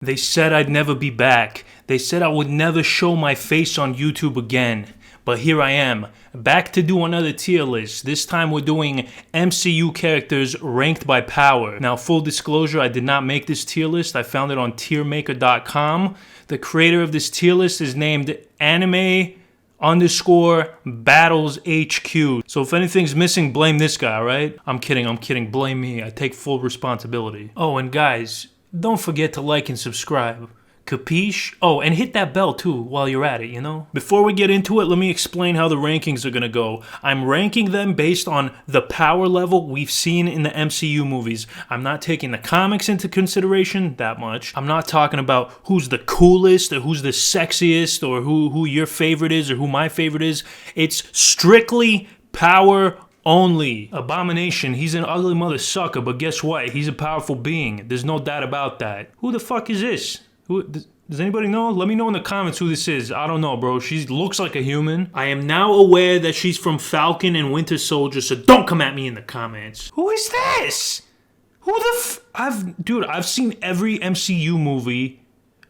They said I'd never be back. They said I would never show my face on YouTube again. But here I am, back to do another tier list. This time we're doing MCU characters ranked by power. Now, full disclosure, I did not make this tier list. I found it on tiermaker.com. The creator of this tier list is named Anime_Battles HQ. So if anything's missing, blame this guy, right? I'm kidding. Blame me. I take full responsibility. Oh, and guys, don't forget to like and subscribe. Capiche? Oh, and hit that bell too while you're at it, you know? Before we get into it, let me explain how the rankings are gonna go. I'm ranking them based on the power level we've seen in the MCU movies. I'm not taking the comics into consideration that much. I'm not talking about who's the coolest or who's the sexiest or who your favorite is or who my favorite is. It's strictly power only. Abomination, he's an ugly mother sucker, but guess what? He's a powerful being. There's no doubt about that. Who the fuck is this? Does anybody know? Let me know in the comments who this is. I don't know, bro. She looks like a human. I am now aware that she's from Falcon and Winter Soldier, so don't come at me in the comments. Who is this? Who the I've seen every MCU movie.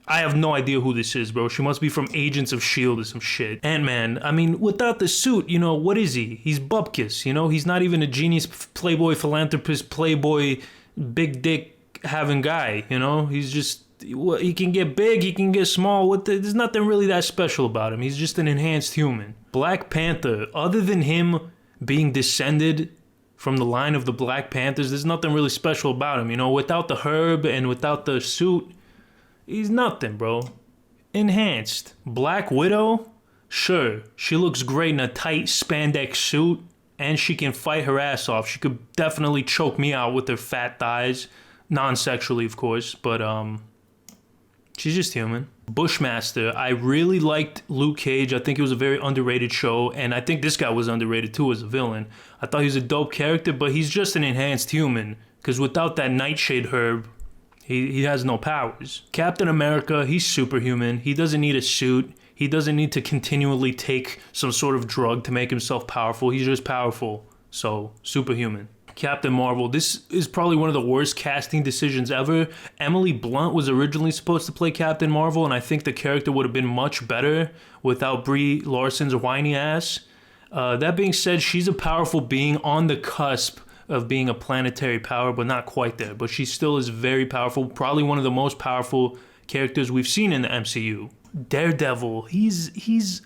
I have no idea who this is, bro. She must be from Agents of S.H.I.E.L.D. or some shit. Ant-Man, I mean, without the suit, you know, what is he? He's bupkis, you know? He's not even a genius, playboy, philanthropist, playboy, big dick having guy, you know? He's just... he can get big, he can get small. There's nothing really that special about him. He's just an enhanced human. Black Panther, other than him being descended from the line of the Black Panthers, there's nothing really special about him. You know, without the herb and without the suit, he's nothing, bro. Enhanced. Black Widow, sure, she looks great in a tight spandex suit, and she can fight her ass off. She could definitely choke me out with her fat thighs. Non-sexually, of course, but she's just human. Bushmaster. I really liked Luke Cage. I think it was a very underrated show, and I think this guy was underrated too as a villain. I thought he was a dope character, but he's just an enhanced human, because without that nightshade herb, he has no powers. Captain America, he's superhuman. He doesn't need a suit. He doesn't need to continually take some sort of drug to make himself powerful. He's just powerful. So, superhuman. Captain Marvel, this is probably one of the worst casting decisions ever. Emily Blunt was originally supposed to play Captain Marvel, and I think the character would have been much better without Brie Larson's whiny ass. That being said, she's a powerful being on the cusp of being a planetary power, but not quite there. But she still is very powerful, probably one of the most powerful characters we've seen in the MCU. Daredevil, he's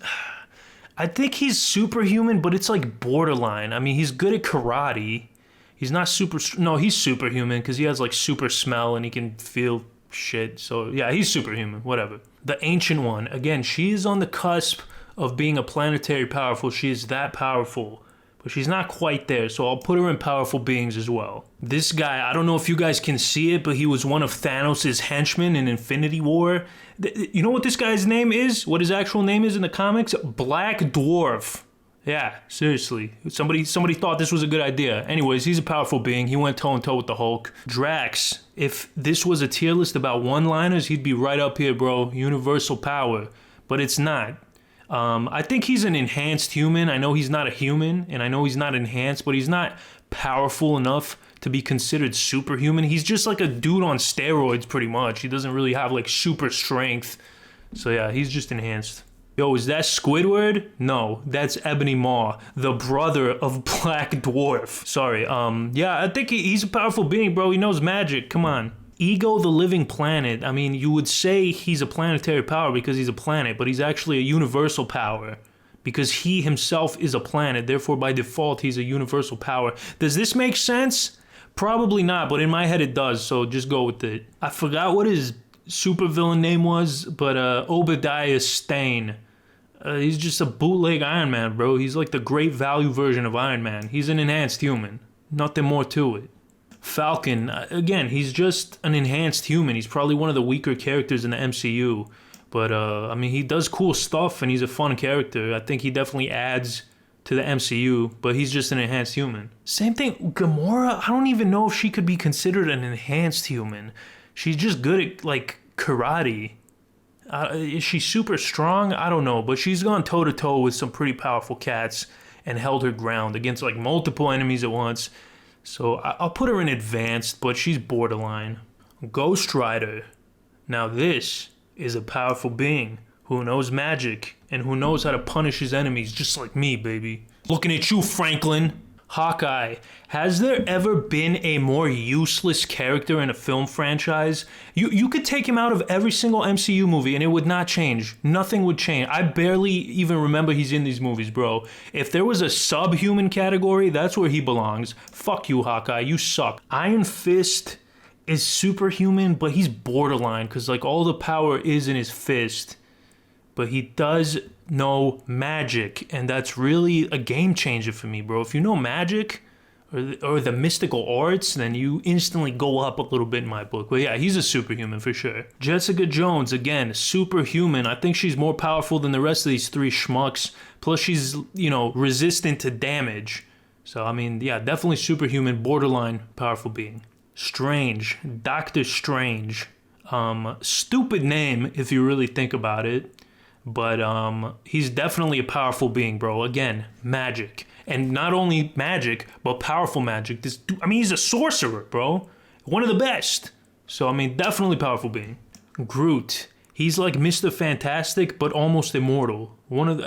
I think he's superhuman, but it's like borderline. I mean, he's good at karate. He's not he's superhuman because he has like super smell and he can feel shit. So yeah, he's superhuman, whatever. The Ancient One, again, she is on the cusp of being a planetary powerful. She is that powerful, but she's not quite there. So I'll put her in powerful beings as well. This guy, I don't know if you guys can see it, but he was one of Thanos' henchmen in Infinity War. You know what this guy's name is? What his actual name is in the comics? Black Dwarf. Yeah, seriously. Somebody thought this was a good idea. Anyways, he's a powerful being. He went toe-and-toe with the Hulk. Drax. If this was a tier list about one-liners, he'd be right up here, bro. Universal power. But it's not. I think he's an enhanced human. I know he's not a human, and I know he's not enhanced, but he's not powerful enough to be considered superhuman. He's just like a dude on steroids, pretty much. He doesn't really have, like, super strength. So, yeah, he's just enhanced. Yo, is that Squidward? No, that's Ebony Maw, the brother of Black Dwarf. Sorry, yeah, I think he's a powerful being, bro. He knows magic, come on. Ego the Living Planet. I mean, you would say he's a planetary power because he's a planet, but he's actually a universal power because he himself is a planet. Therefore, by default, he's a universal power. Does this make sense? Probably not, but in my head it does, so just go with it. I forgot what his supervillain name was, but Obadiah Stane. He's just a bootleg Iron Man, bro. He's like the great value version of Iron Man. He's an enhanced human. Nothing more to it. Falcon, again, he's just an enhanced human. He's probably one of the weaker characters in the MCU. But, I mean, he does cool stuff and he's a fun character. I think he definitely adds to the MCU, but he's just an enhanced human. Same thing, Gamora, I don't even know if she could be considered an enhanced human. She's just good at, like, karate. Is she super strong? I don't know, but she's gone toe-to-toe with some pretty powerful cats and held her ground against like multiple enemies at once. So I'll put her in advanced, but she's borderline. Ghost Rider. Now this is a powerful being who knows magic and who knows how to punish his enemies just like me, baby. Looking at you, Franklin. Hawkeye. Has there ever been a more useless character in a film franchise? You could take him out of every single MCU movie and it would not change. Nothing would change. I barely even remember he's in these movies, bro. If there was a subhuman category, that's where he belongs. Fuck you, Hawkeye. You suck. Iron Fist is superhuman, but he's borderline because like all the power is in his fist. But he does know magic, and that's really a game changer for me, bro. If you know magic or the mystical arts, then you instantly go up a little bit in my book. But yeah, he's a superhuman for sure. Jessica Jones, again, superhuman. I think she's more powerful than the rest of these three schmucks. Plus she's, you know, resistant to damage. So, I mean, yeah, definitely superhuman, borderline powerful being. Strange. Doctor Strange. Stupid name if you really think about it. But he's definitely a powerful being, bro. Again, magic. And not only magic, but powerful magic. This dude, I mean, he's a sorcerer, bro. One of the best. So, I mean, definitely powerful being. Groot. He's like Mr. Fantastic, but almost immortal.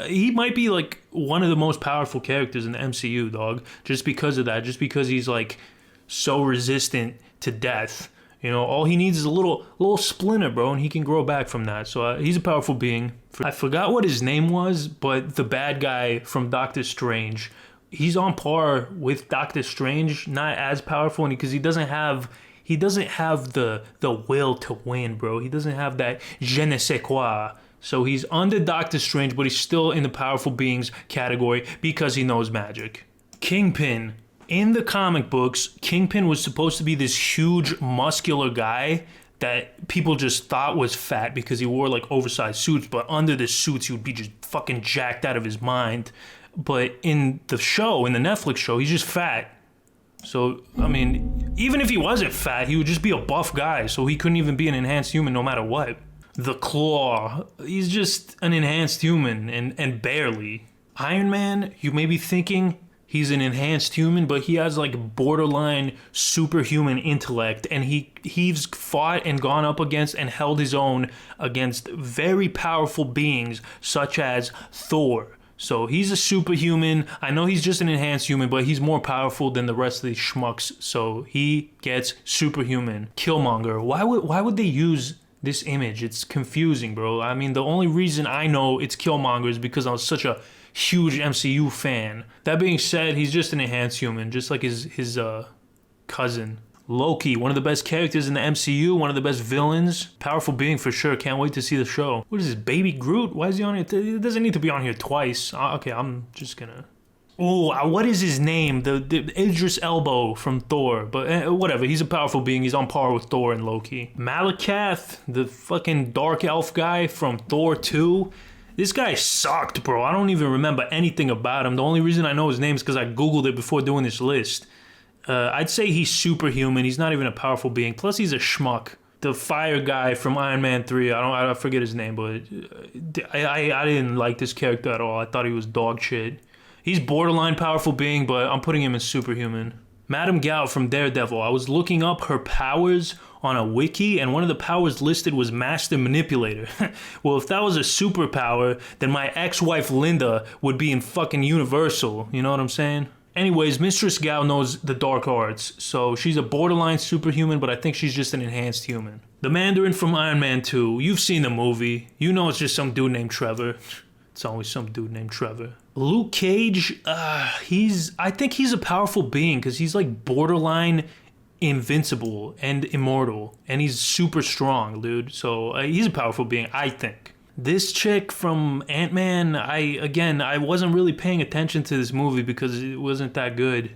He might be like one of the most powerful characters in the MCU, dog. Just because of that. Just because he's like so resistant to death. You know, all he needs is a little splinter, bro, and he can grow back from that. So he's a powerful being. I forgot what his name was, but the bad guy from Doctor Strange, he's on par with Doctor Strange, not as powerful because he doesn't have the will to win, bro. He doesn't have that je ne sais quoi. So he's under Doctor Strange, but he's still in the powerful beings category because he knows magic. Kingpin. In the comic books, Kingpin was supposed to be this huge, muscular guy that people just thought was fat because he wore like oversized suits, but under the suits he would be just fucking jacked out of his mind. But in the show, in the Netflix show, he's just fat. So, I mean, even if he wasn't fat, he would just be a buff guy, so he couldn't even be an enhanced human no matter what. The Claw, he's just an enhanced human, and barely. Iron Man, you may be thinking he's an enhanced human, but he has like borderline superhuman intellect, and he's fought and gone up against and held his own against very powerful beings such as Thor. So he's a superhuman. I know he's just an enhanced human, but he's more powerful than the rest of these schmucks, so he gets superhuman. Killmonger. Why would they use this image? It's confusing, bro. I mean, the only reason I know it's Killmonger is because I was such a huge MCU fan. That being said, he's just an enhanced human, just like his cousin. Loki, one of the best characters in the MCU, one of the best villains. Powerful being for sure. Can't wait to see the show. What is this, Baby Groot? Why is he on here? It doesn't need to be on here twice. Okay, I'm just gonna... Oh, what is his name? The Idris Elba from Thor. But whatever, he's a powerful being. He's on par with Thor and Loki. Malekath, the fucking dark elf guy from Thor 2. This guy sucked, bro. I don't even remember anything about him. The only reason I know his name is because I googled it before doing this list. I'd say he's superhuman. He's not even a powerful being. Plus, he's a schmuck. The fire guy from Iron Man 3. I forget his name, but I didn't like this character at all. I thought he was dog shit. He's borderline powerful being, but I'm putting him in superhuman. Madame Gao from Daredevil. I was looking up her powers on a wiki, and one of the powers listed was Master Manipulator. Well, if that was a superpower, then my ex-wife Linda would be in fucking Universal. You know what I'm saying? Anyways, Mistress Gao knows the dark arts, so she's a borderline superhuman, but I think she's just an enhanced human. The Mandarin from Iron Man 2. You've seen the movie. You know it's just some dude named Trevor. It's always some dude named Trevor. Luke Cage, I think he's a powerful being because he's like borderline invincible and immortal, and he's super strong, dude. So he's a powerful being, I think. This chick from Ant-Man, I wasn't really paying attention to this movie because it wasn't that good,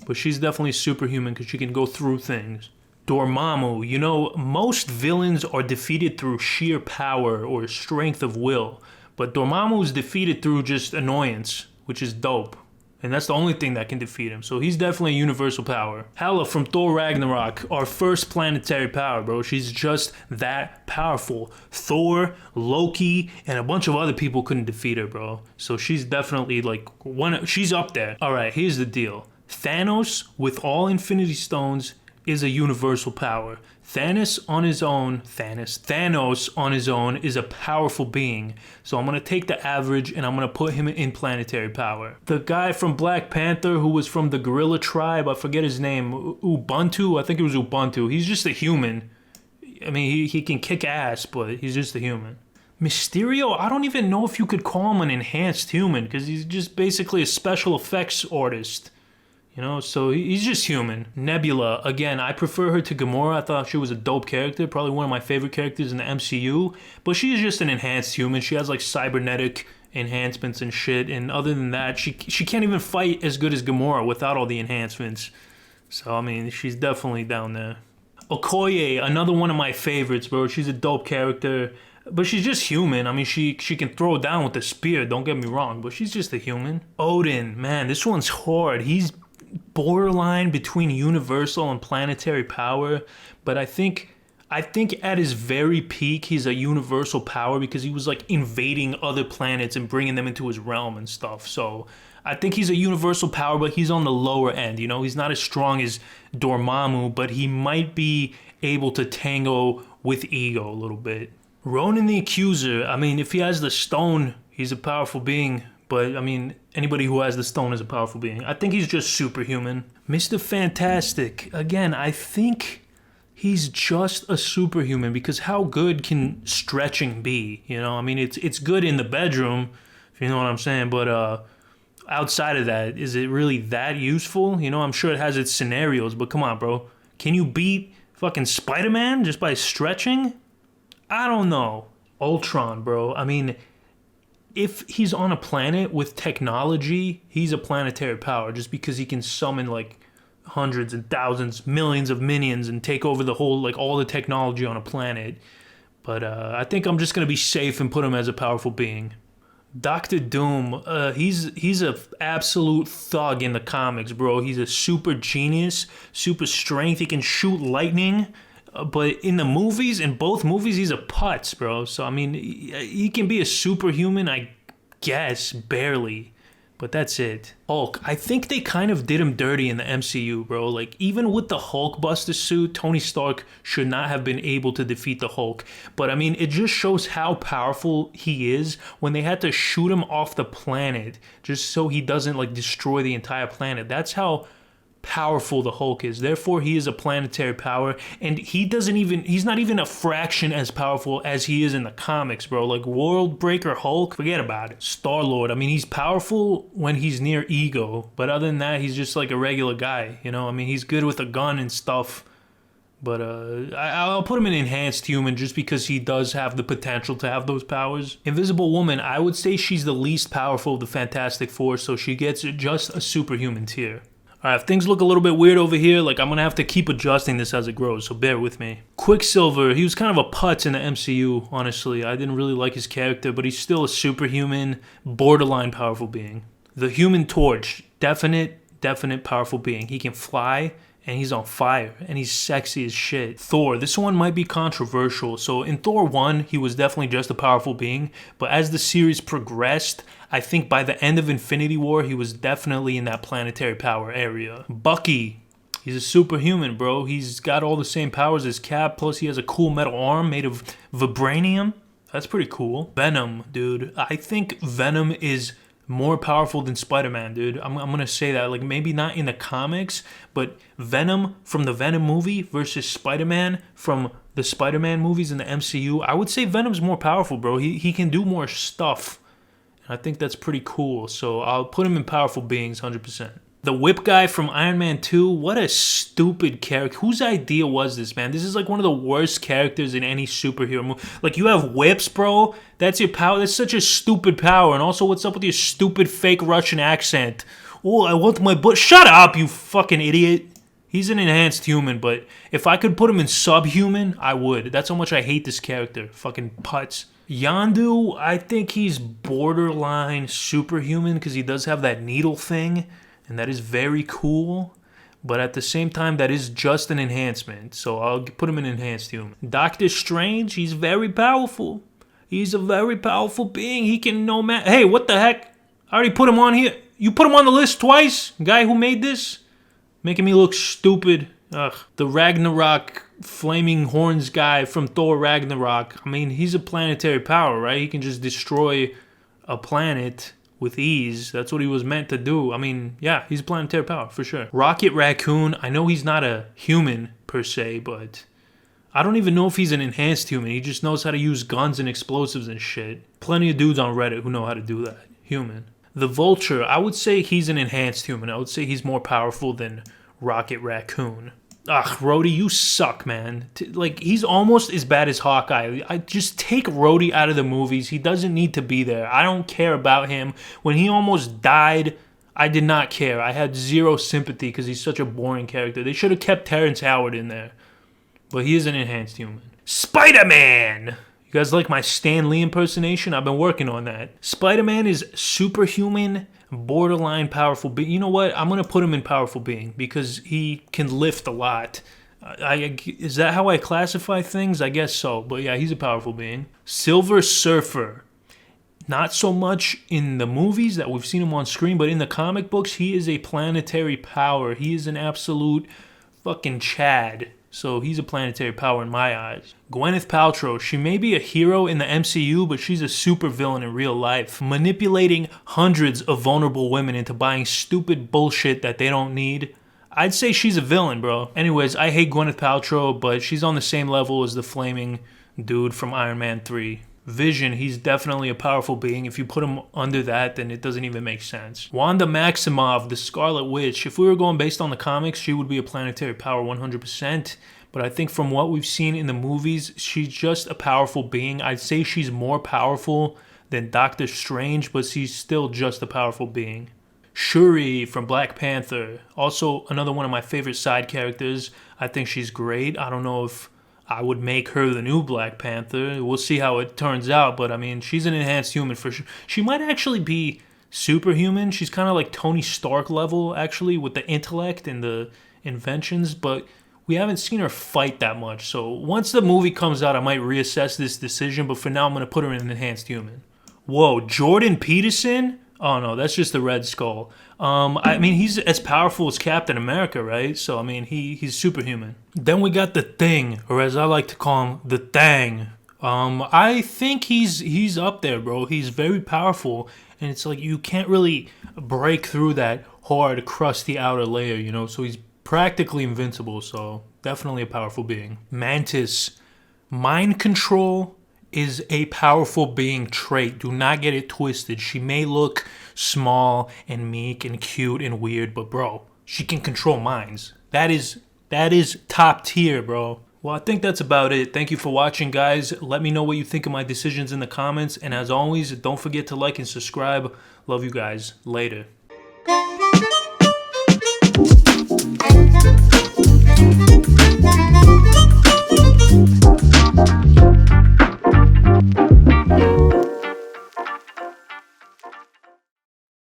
but she's definitely superhuman because she can go through things. Dormammu, you know, most villains are defeated through sheer power or strength of will. But Dormammu is defeated through just annoyance, which is dope. And that's the only thing that can defeat him. So he's definitely a universal power. Hela from Thor Ragnarok, our first planetary power, bro. She's just that powerful. Thor, Loki, and a bunch of other people couldn't defeat her, bro. So she's definitely like she's up there. All right, here's the deal. Thanos, with all Infinity Stones, is a universal power. Thanos on his own is a powerful being. So I'm going to take the average and I'm going to put him in planetary power. The guy from Black Panther who was from the gorilla tribe, I forget his name, Ubuntu, I think it was Ubuntu. He's just a human. I mean, he can kick ass, but he's just a human. Mysterio, I don't even know if you could call him an enhanced human because he's just basically a special effects artist. You know, so he's just human. Nebula, again, I prefer her to Gamora. I thought she was a dope character, probably one of my favorite characters in the MCU. But she's just an enhanced human. She has like cybernetic enhancements and shit. And other than that, she can't even fight as good as Gamora without all the enhancements. So, I mean, she's definitely down there. Okoye, another one of my favorites, bro. She's a dope character. But she's just human. I mean, she can throw down with the spear, don't get me wrong. But she's just a human. Odin, man, this one's hard. He's borderline between universal and planetary power, but I think at his very peak he's a universal power because he was like invading other planets and bringing them into his realm and stuff. So I think he's a universal power, but he's on the lower end. You know, he's not as strong as Dormammu, but he might be able to tango with ego a little bit. Ronin the Accuser, I mean, if he has the stone, he's a powerful being. But, I mean, anybody who has the stone is a powerful being. I think he's just superhuman. Mr. Fantastic, again, I think he's just a superhuman because how good can stretching be? You know, I mean, it's good in the bedroom, if you know what I'm saying. But outside of that, is it really that useful? You know, I'm sure it has its scenarios, but come on, bro. Can you beat fucking Spider-Man just by stretching? I don't know. Ultron, bro. I mean, if he's on a planet with technology, he's a planetary power just because he can summon like hundreds and thousands, millions of minions and take over the whole, like all the technology on a planet. But I think I'm just going to be safe and put him as a powerful being. Doctor Doom, he's a absolute thug in the comics, bro. He's a super genius, super strength. He can shoot lightning. But in the movies, in both movies, he's a putz, bro. So, I mean, he can be a superhuman, I guess, barely. But that's it. Hulk, I think they kind of did him dirty in the MCU, bro. Like, even with the Hulkbuster suit, Tony Stark should not have been able to defeat the Hulk. But, I mean, it just shows how powerful he is when they had to shoot him off the planet just so he doesn't, like, destroy the entire planet. That's how powerful the Hulk is. Therefore, he is a planetary power, and he's not even a fraction as powerful as he is in the comics, bro. Like World Breaker Hulk, forget about it. Star-Lord, I mean, he's powerful when he's near Ego, but other than that, he's just like a regular guy, you know? I mean, he's good with a gun and stuff, but I'll put him in enhanced human just because he does have the potential to have those powers. Invisible Woman, I would say she's the least powerful of the Fantastic Four, so she gets just a superhuman tier. Alright, if things look a little bit weird over here, like I'm gonna have to keep adjusting this as it grows, so bear with me. Quicksilver, he was kind of a putz in the MCU, honestly. I didn't really like his character, but he's still a superhuman, borderline powerful being. The Human Torch, definite powerful being. He can fly, and he's on fire, and he's sexy as shit. Thor, this one might be controversial. So in Thor 1, he was definitely just a powerful being, but as the series progressed, I think by the end of Infinity War, he was definitely in that planetary power area. Bucky, he's a superhuman, bro. He's got all the same powers as Cap, plus he has a cool metal arm made of vibranium. That's pretty cool. Venom, dude. I think Venom is more powerful than Spider-Man, dude. I'm gonna say that. Like, maybe not in the comics, but Venom from the Venom movie versus Spider-Man from the Spider-Man movies in the MCU, I would say Venom's more powerful, bro. He can do more stuff. And I think that's pretty cool. So I'll put him in powerful beings, 100%. The whip guy from Iron Man 2, what a stupid character. Whose idea was this, man? This is like one of the worst characters in any superhero movie. Like, you have whips, bro? That's your power? That's such a stupid power. And also, what's up with your stupid fake Russian accent? Oh, I want my butt. Shut up, you fucking idiot. He's an enhanced human, but if I could put him in subhuman, I would. That's how much I hate this character. Fucking putz. Yondu, I think he's borderline superhuman because he does have that needle thing. And that is very cool, but at the same time, that is just an enhancement. So I'll put him in enhanced human. Doctor Strange, he's very powerful. He's a very powerful being. He can Hey, what the heck? I already put him on here. You put him on the list twice? Guy who made this? Making me look stupid. Ugh. The Ragnarok flaming horns guy from Thor Ragnarok. I mean, he's a planetary power, right? He can just destroy a planet with ease. That's what he was meant to do. I mean, yeah, he's a planetary power for sure. Rocket Raccoon. I know he's not a human per se, but I don't even know if he's an enhanced human. He just knows how to use guns and explosives and shit. Plenty of dudes on Reddit who know how to do that. Human. The Vulture. I would say he's an enhanced human. I would say he's more powerful than Rocket Raccoon. Ugh, Rhodey, you suck, man. Like, he's almost as bad as Hawkeye. I just take Rhodey out of the movies. He doesn't need to be there. I don't care about him. When he almost died, I did not care. I had zero sympathy because he's such a boring character. They should have kept Terrence Howard in there. But he is an enhanced human. Spider-Man! You guys like my Stan Lee impersonation? I've been working on that. Spider-Man is superhuman, borderline powerful being. You know what? I'm going to put him in powerful being because he can lift a lot. Is that how I classify things? I guess so. But yeah, he's a powerful being. Silver Surfer. Not so much in the movies that we've seen him on screen, but in the comic books, he is a planetary power. He is an absolute fucking Chad. So he's a planetary power in my eyes. Gwyneth Paltrow, she may be a hero in the MCU, but she's a super villain in real life. Manipulating hundreds of vulnerable women into buying stupid bullshit that they don't need. I'd say she's a villain, bro. Anyways, I hate Gwyneth Paltrow, but she's on the same level as the flaming dude from Iron Man 3. Vision, he's definitely a powerful being. If you put him under that, then it doesn't even make sense. Wanda Maximov, the Scarlet Witch. If we were going based on the comics, she would be a planetary power 100%. But I think from what we've seen in the movies, she's just a powerful being. I'd say she's more powerful than Doctor Strange, but she's still just a powerful being. Shuri from Black Panther. Also another one of my favorite side characters. I think she's great. I don't know if I would make her the new Black Panther. We'll see how it turns out, but I mean, she's an enhanced human for sure. She might actually be superhuman. She's kind of like Tony Stark level, actually, with the intellect and the inventions, but we haven't seen her fight that much. So once the movie comes out, I might reassess this decision, but for now, I'm going to put her in an enhanced human. Whoa, Jordan Peterson? Oh no, that's just the Red Skull. I mean, he's as powerful as Captain America, right? So, I mean, he's superhuman. Then we got the Thing, or as I like to call him, the Thang. I think he's up there, bro. He's very powerful, and it's like you can't really break through that hard, crusty outer layer, you know? So he's practically invincible, so definitely a powerful being. Mantis. Mind control is a powerful being trait. Do not get it twisted. She may look small and meek and cute and weird, but bro, she can control minds. That is top tier, bro. Well, I think that's about it. Thank you for watching, guys. Let me know what you think of my decisions in the comments. And as always, don't forget to like and subscribe. Love you guys. Later.